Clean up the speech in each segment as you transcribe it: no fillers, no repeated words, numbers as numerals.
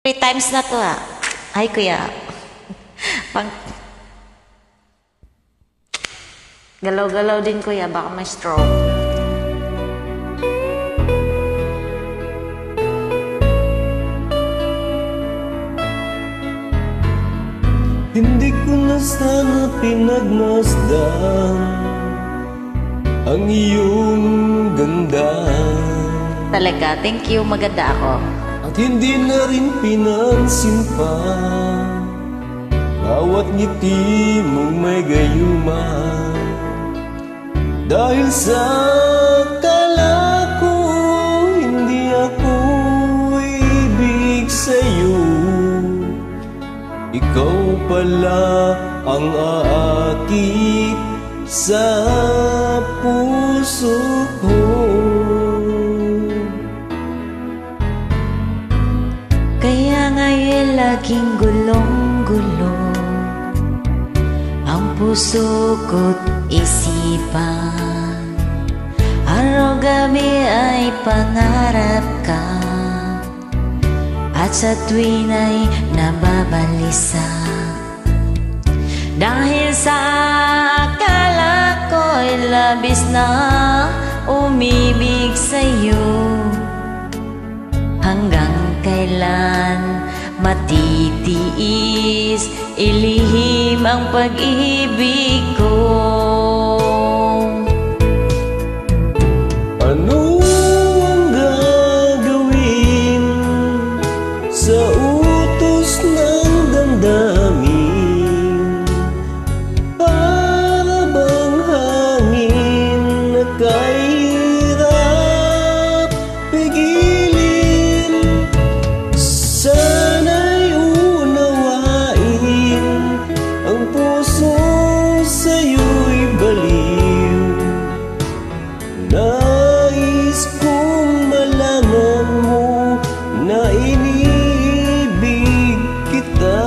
3 times na to ah. Ay kuya. Pang... Galaw-galaw din kuya, baka may stroke. Hindi ko na sana pinagmasdan ang iyong ganda. Talaga, thank you, maganda ako. At hindi na rin pinansin pa bawat ngiti mong may gayuma. Dahil sa akala ko hindi ako ibig sa'yo, ikaw pala ang aakit sa puso ko. Kaya ngayon laging gulong-gulo ang puso ko't isipan. Araw-gabi ay pangarap ka, at sa tuwin ay nababalisa. Dahil sa akala ko'y labis na umibig sa'yo, hanggang kailan matitiis ilihim ang pag-ibig ko. Ano ang gagawin sa utos ng damdamin? Para bang hangin na kahirap pigilin? Sana'y unawain ang puso sa'yo'y baliw. Nais kong malaman mo na iniibig kita.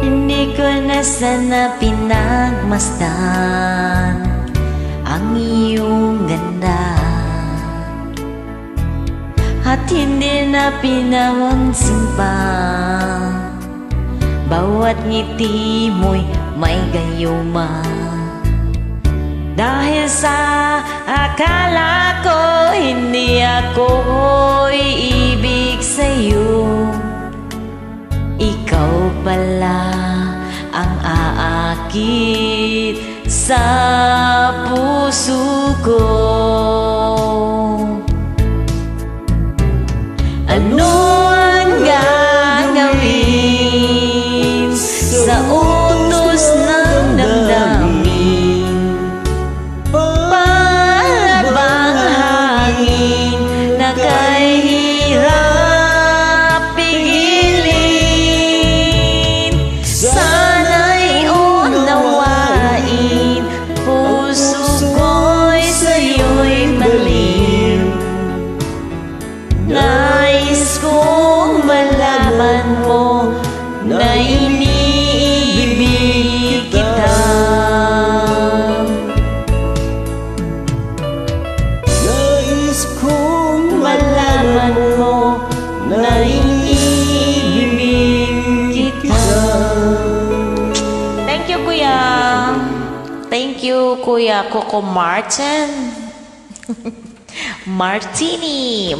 Hindi ko na sana pinagmasdan ang iyong ganda, at hindi na pinamansin pa bawat ngiti mo'y may gayuma. Dahil sa akala ko hindi ako ibig sa'yo, ikaw pala ang aakit sa puso ko. Ano ang gagawin sa utos ng damdamin? Para bang hangin na kahirap pigilin? Sana'y unawain, puso ko'y sa'yo'y baliw. Nais kong malaman mo na iniibig kita. Nais kong Malaman mo na iniibig kita. Thank you, Kuya. Thank you, Kuya Coco Martin. Martini.